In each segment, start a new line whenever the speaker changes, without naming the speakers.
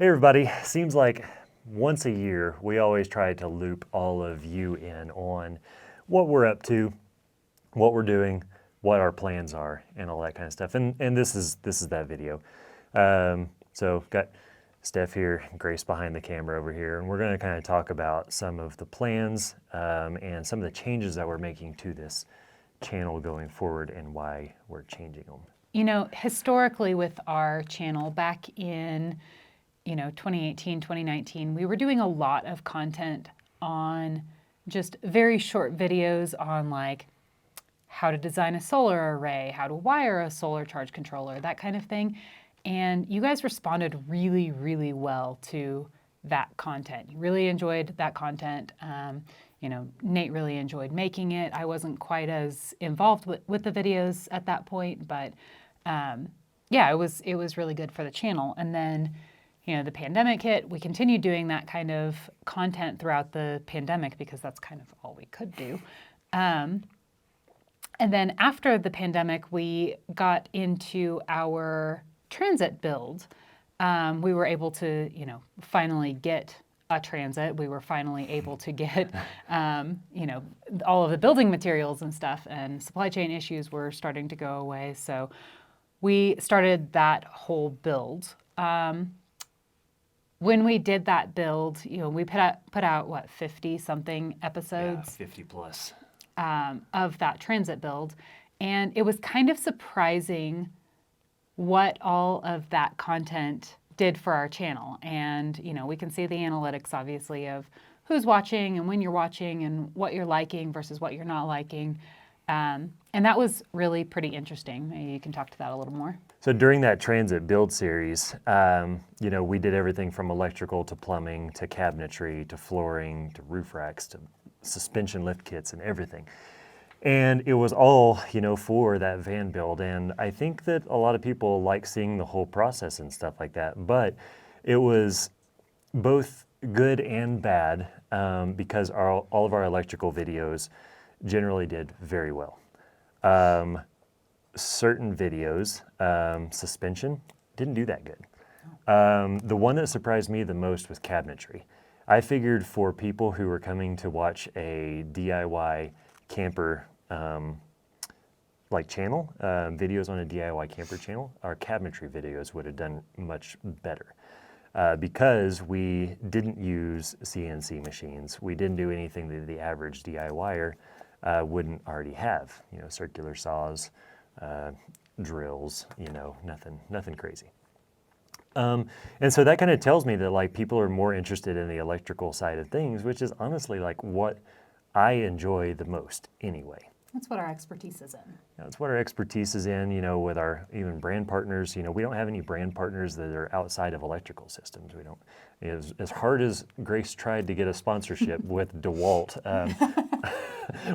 Hey everybody, seems like once a year we always try to loop all of you in on what we're up to, what we're doing, what our plans are, and all that kind of stuff. And this is that video. So got Steph here, Grace behind the camera over here, and we're going to kind of talk about some of the plans and some of the changes that we're making to this channel going forward and why we're changing them.
You know, historically with our channel back in 2018, 2019, we were doing a lot of content on just very short videos on like how to design a solar array, how to wire a solar charge controller, that kind of thing. And you guys responded really, really well to that content. You really enjoyed that content. Nate really enjoyed making it. I wasn't quite as involved with the videos at that point, but yeah, it was really good for the channel. And then the pandemic hit. We continued doing that kind of content throughout the pandemic because that's kind of all we could do. And then after the pandemic, we got into our transit build. We were able to, finally get a transit. We were finally able to get, all of the building materials and stuff, and supply chain issues were starting to go away. So we started that whole build. When we did that build, we put out what, 50 something episodes?
Yeah, 50 plus.
Of that transit build. And it was kind of surprising what all of that content did for our channel. And, we can see the analytics, obviously, of who's watching and when you're watching and what you're liking versus what you're not liking. And that was really pretty interesting. Maybe you can talk to that a little more.
So during that transit build series, we did everything from electrical to plumbing to cabinetry to flooring to roof racks to suspension lift kits and everything. And it was all, for that van build. And I think that a lot of people like seeing the whole process and stuff like that. But it was both good and bad because all of our electrical videos generally did very well. Certain videos, suspension, didn't do that good. The one that surprised me the most was cabinetry. I figured for people who were coming to watch a DIY camper channel, videos on a DIY camper channel, our cabinetry videos would have done much better. Because we didn't use CNC machines. We didn't do anything that the average DIYer wouldn't already have. Circular saws, drills, nothing crazy. And so that kind of tells me that people are more interested in the electrical side of things, which is honestly what I enjoy the most anyway.
That's what our expertise is in.
That's what our expertise is in, with our even brand partners. We don't have any brand partners that are outside of electrical systems. We don't. As hard as Grace tried to get a sponsorship with DeWalt,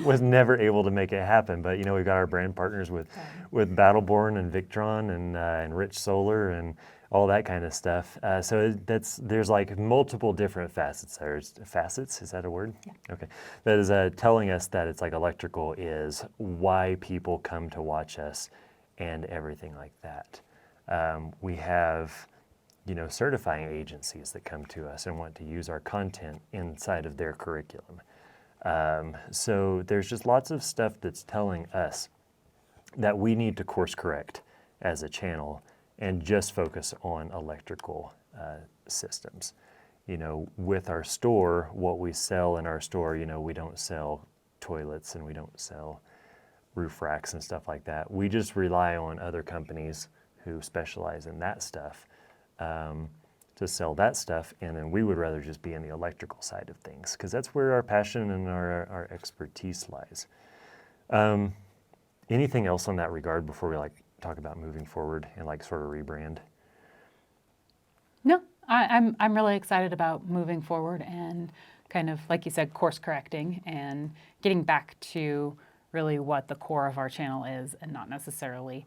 was never able to make it happen. But we've got our brand partners with Battleborn and Victron and Rich Solar and all that kind of stuff. So there's multiple different facets. Facets, is that a word?
Yeah.
Okay. That is telling us that it's electrical is why people come to watch us and everything like that. We have, certifying agencies that come to us and want to use our content inside of their curriculum. So there's just lots of stuff that's telling us that we need to course correct as a channel and just focus on electrical systems. With our store, what we sell in our store, we don't sell toilets and we don't sell roof racks and stuff like that. We just rely on other companies who specialize in that stuff to sell that stuff, and then we would rather just be in the electrical side of things because that's where our passion and our expertise lies. Anything else on that regard before we talk about moving forward and sort of rebrand?
No, I'm really excited about moving forward and kind of, like you said, course correcting and getting back to really what the core of our channel is and not necessarily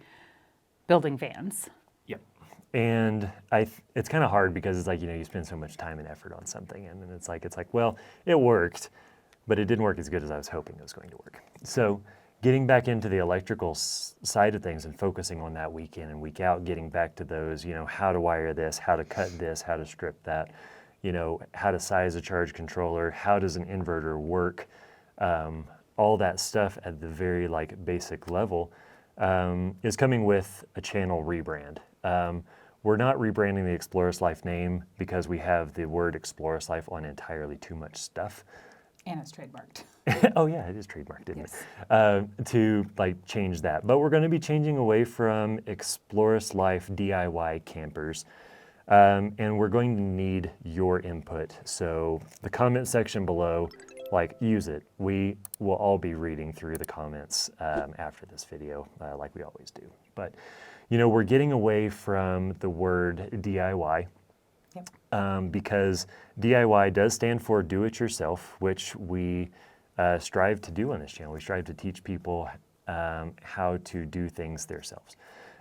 building vans.
Yep. And it's kind of hard because it's you spend so much time and effort on something and then it's well, it worked, but it didn't work as good as I was hoping it was going to work. So getting back into the electrical side of things and focusing on that week in and week out, getting back to those, how to wire this, how to cut this, how to strip that, how to size a charge controller, how does an inverter work, all that stuff at the very basic level is coming with a channel rebrand. We're not rebranding the Explorist Life name because we have the word Explorist Life on entirely too much stuff.
And it's trademarked.
Oh yeah, it is trademarked, isn't
Yes.
it? To change that. But we're going to be changing away from Explorist Life DIY campers. And we're going to need your input. So the comment section below, use it. We will all be reading through the comments after this video, like we always do. But, we're getting away from the word DIY.
Yep.
Because DIY does stand for do it yourself, which we strive to do on this channel. We strive to teach people how to do things themselves.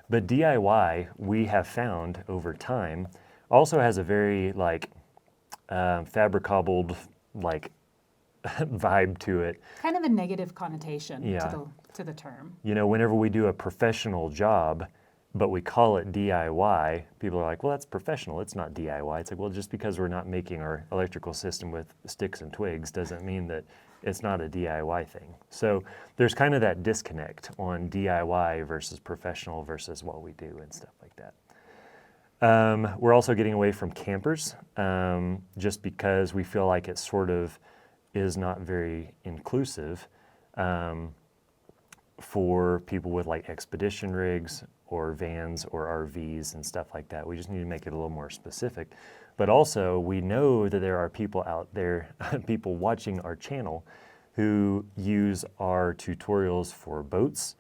But DIY, we have found over time, also has a very fabricable vibe to it.
Kind of a negative connotation
Yeah.
to the term.
Whenever we do a professional job, but we call it DIY, people are like, well, that's professional. It's not DIY. It's like, well, just because we're not making our electrical system with sticks and twigs doesn't mean that it's not a DIY thing. So there's kind of that disconnect on DIY versus professional versus what we do and stuff like that. We're also getting away from campers just because we feel like it sort of is not very inclusive for people with expedition rigs or vans or RVs and stuff like that. We just need to make it a little more specific. But also, we know that there are people out there, people watching our channel, who use our tutorials for boats,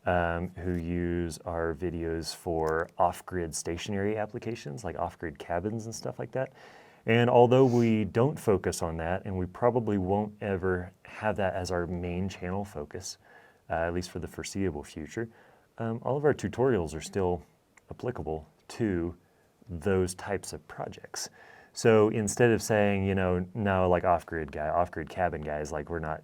who use our videos for off-grid stationary applications, like off-grid cabins and stuff like that. And although we don't focus on that, and we probably won't ever have that as our main channel focus, at least for the foreseeable future, all of our tutorials are still applicable to those types of projects. So instead of saying, no, off-grid cabin guys, we're not,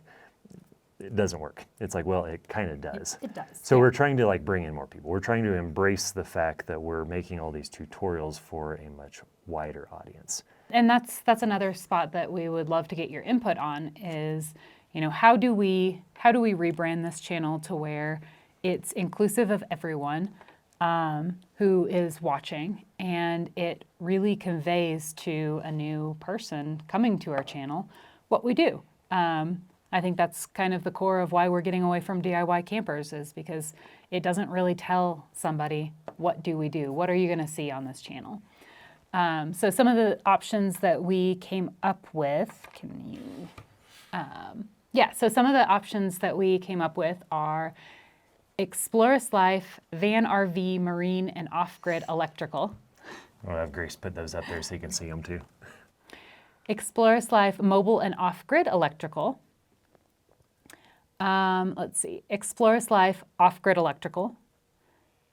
it doesn't work. It's well, it kind of does.
It does.
So we're trying to bring in more people. We're trying to embrace the fact that we're making all these tutorials for a much wider audience.
And that's another spot that we would love to get your input on is, how do we rebrand this channel to where it's inclusive of everyone who is watching, and it really conveys to a new person coming to our channel what we do. I think that's kind of the core of why we're getting away from DIY campers, is because it doesn't really tell somebody what do we do, what are you going to see on this channel. So some of the options that we came up with, so some of the options that we came up with are Explorist Life, Van RV, Marine, and Off-Grid Electrical.
I'll have Grace put those up there so you can see them too.
Explorist Life, Mobile and Off-Grid Electrical. Let's see, Explorist Life, Off-Grid Electrical.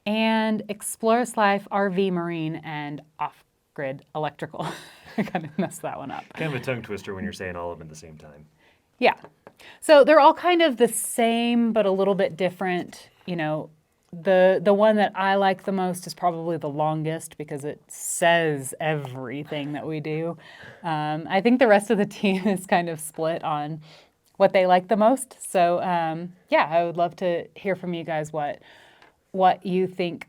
And Explorist Life, RV, Marine, and Off-Grid Electrical. I kind of messed that one up.
Kind of a tongue twister when you're saying all of them at the same time.
Yeah. So they're all kind of the same, but a little bit different. The one that I like the most is probably the longest because it says everything that we do. I think the rest of the team is kind of split on what they like the most. So I would love to hear from you guys what you think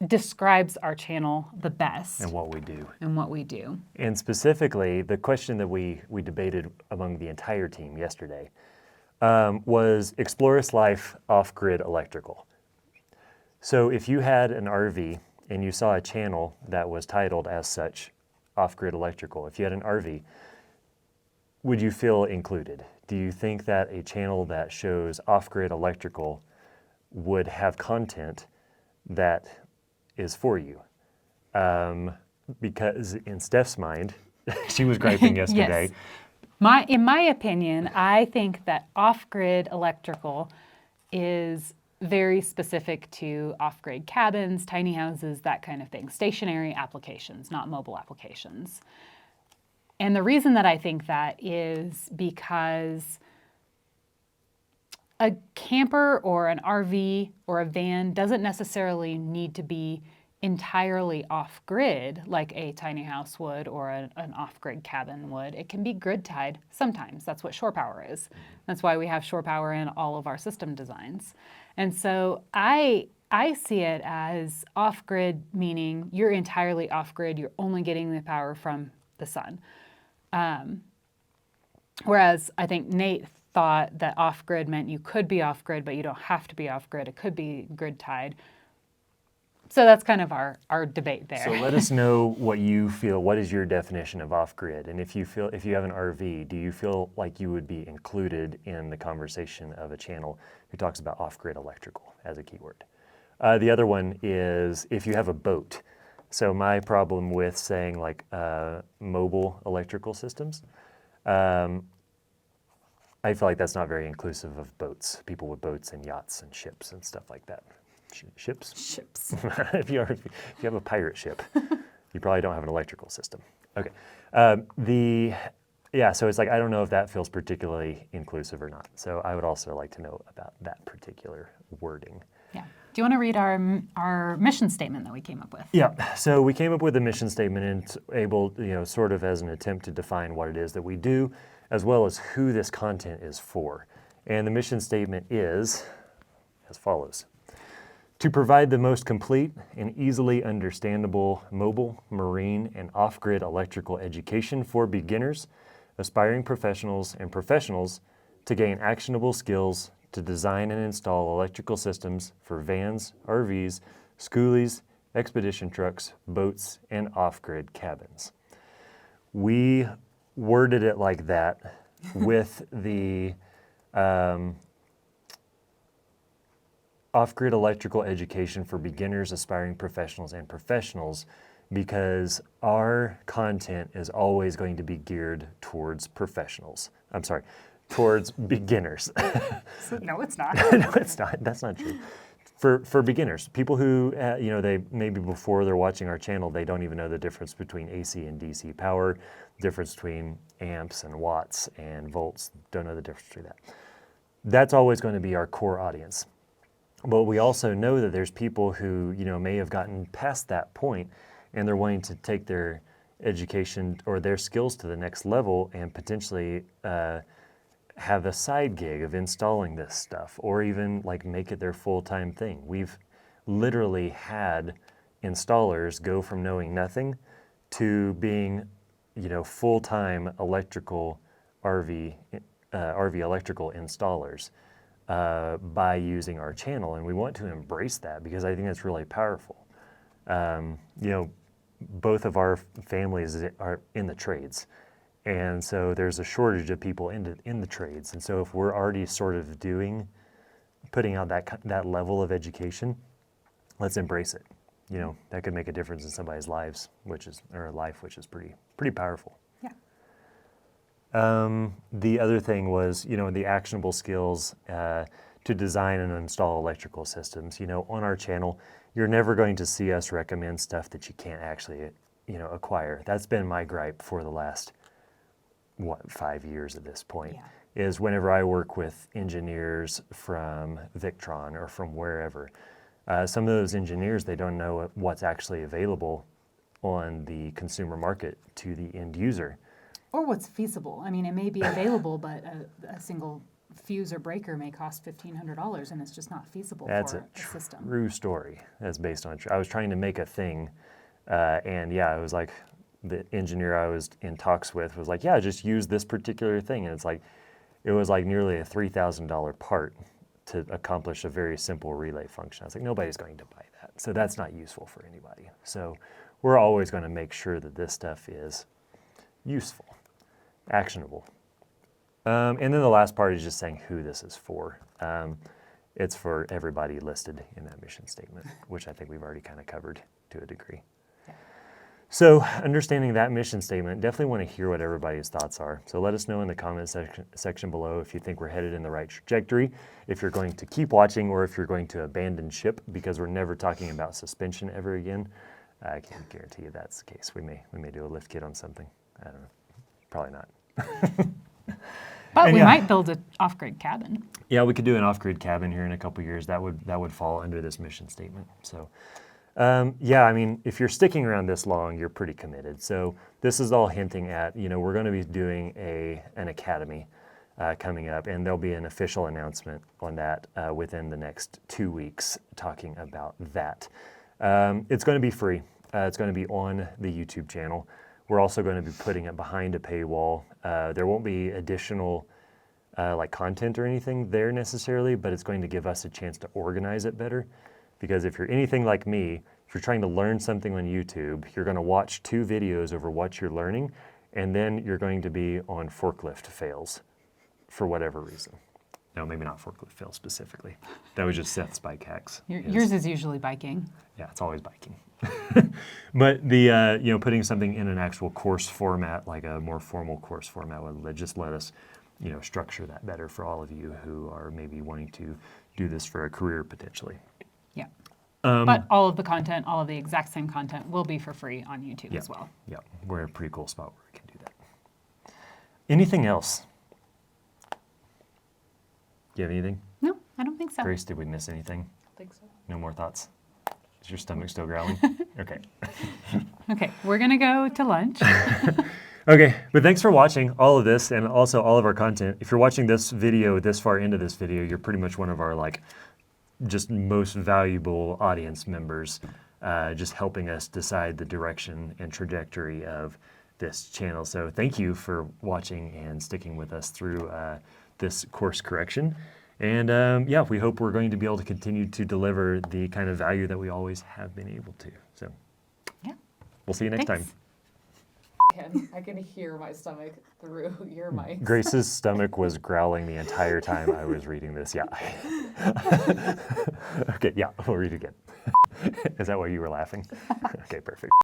describes our channel the best.
And what we do.
And
specifically, the question that we debated among the entire team yesterday was Explorist Life Off-Grid Electrical. So if you had an RV and you saw a channel that was titled as such, Off-Grid Electrical, if you had an RV, would you feel included? Do you think that a channel that shows Off-Grid Electrical would have content that is for you? Because in Steph's mind, she was griping yesterday.
Yes. In my opinion, I think that off-grid electrical is very specific to off-grid cabins, tiny houses, that kind of thing. Stationary applications, not mobile applications. And the reason that I think that is because a camper or an RV or a van doesn't necessarily need to be entirely off-grid like a tiny house would or an off-grid cabin would. It can be grid-tied sometimes. That's what shore power is. That's why we have shore power in all of our system designs. And so I see it as off-grid, meaning you're entirely off-grid. You're only getting the power from the sun. Whereas I think Nate thought that off-grid meant you could be off-grid, but you don't have to be off-grid. It could be grid-tied. So that's kind of our debate there.
So let us know what you feel. What is your definition of off-grid? And if you have an RV, do you feel like you would be included in the conversation of a channel who talks about off-grid electrical as a keyword? The other one is if you have a boat. So my problem with saying like mobile electrical systems, I feel like that's not very inclusive of boats, people with boats and yachts and ships and stuff like that. Ships?
Ships.
if you have a pirate ship, you probably don't have an electrical system. Okay. So it's like, I don't know if that feels particularly inclusive or not. So I would also like to know about that particular wording.
Yeah. Do you want to read our mission statement that we came up with?
Yeah. So we came up with a mission statement and it's able, sort of as an attempt to define what it is that we do, as well as who this content is for. And the mission statement is as follows. To provide the most complete and easily understandable mobile, marine, and off-grid electrical education for beginners, aspiring professionals, and professionals to gain actionable skills to design and install electrical systems for vans, RVs, schoolies, expedition trucks, boats, and off-grid cabins. We worded it like that with the off-grid electrical education for beginners, aspiring professionals, and professionals, because our content is always going to be geared towards professionals. I'm sorry, towards beginners.
No, it's not.
No, it's not. That's not true. For beginners, people who, they maybe before they're watching our channel, they don't even know the difference between AC and DC power, difference between amps and watts and volts, don't know the difference between that. That's always going to be our core audience. But we also know that there's people who, may have gotten past that point and they're wanting to take their education or their skills to the next level and potentially have a side gig of installing this stuff or even like make it their full-time thing. We've literally had installers go from knowing nothing to being, full-time electrical RV electrical installers. By using our channel, and we want to embrace that because I think that's really powerful. Both of our families are in the trades, and so there's a shortage of people in the trades. And so if we're already sort of putting out that level of education, let's embrace it. That could make a difference in somebody's lives, which is pretty powerful. The other thing was, the actionable skills to design and install electrical systems. On our channel, you're never going to see us recommend stuff that you can't actually, acquire. That's been my gripe for the last, 5 years at this point, is whenever I work with engineers from Victron or from wherever, some of those engineers, they don't know what's actually available on the consumer market to the end user.
Or what's feasible. I mean, it may be available, but a single fuse or breaker may cost $1,500, and it's just not feasible for a system.
That's a true story. That's based on. I was trying to make a thing, and it was like the engineer I was in talks with was like, just use this particular thing, and it was like nearly a $3,000 part to accomplish a very simple relay function. I was like, nobody's going to buy that, so that's not useful for anybody. So we're always going to make sure that this stuff is useful. Actionable. And then the last part is just saying who this is for. It's for everybody listed in that mission statement, which I think we've already kind of covered to a degree. So understanding that mission statement, definitely want to hear what everybody's thoughts are. So let us know in the comment section below if you think we're headed in the right trajectory, if you're going to keep watching, or if you're going to abandon ship because we're never talking about suspension ever again. I can't guarantee you that's the case. We may do a lift kit on something. I don't know. Probably not.
But
And
we
yeah.
might build an off-grid cabin.
Yeah, we could do an off-grid cabin here in a couple years. That would fall under this mission statement. So, yeah, I mean, if you're sticking around this long, you're pretty committed. So this is all hinting at, we're going to be doing an academy coming up, and there'll be an official announcement on that within the next 2 weeks talking about that. It's going to be free. It's going to be on the YouTube channel. We're also going to be putting it behind a paywall. There won't be additional like content or anything there necessarily, but it's going to give us a chance to organize it better. Because if you're anything like me, if you're trying to learn something on YouTube, you're going to watch 2 videos over what you're learning, and then you're going to be on forklift fails for whatever reason. No, maybe not forklift fails specifically. That was just Seth's bike hacks.
Yours is usually biking.
Yeah, it's always biking. But the putting something in an actual course format, like a more formal course format, would just let us structure that better for all of you who are maybe wanting to do this for a career potentially.
Yeah. But all of the content, all of the exact same content will be for free on YouTube as well.
Yeah, we're in a pretty cool spot where we can do that. Anything else? Do you have anything?
No, I don't think so.
Grace, did we miss anything?
I think so.
No more thoughts? Is your stomach still growling? Okay.
Okay, we're going to go to lunch.
Okay, but thanks for watching all of this and also all of our content. If you're watching this video this far into this video, you're pretty much one of our just most valuable audience members, just helping us decide the direction and trajectory of this channel. So thank you for watching and sticking with us through this course correction. And yeah, we hope we're going to be able to continue to deliver the kind of value that we always have been able to. So
Yeah.
we'll see you next
Thanks.
time.
I can hear my stomach through your mic.
Grace's stomach was growling the entire time I was reading this. Yeah. Okay, yeah, we'll read it again. Is that why you were laughing? Okay, perfect.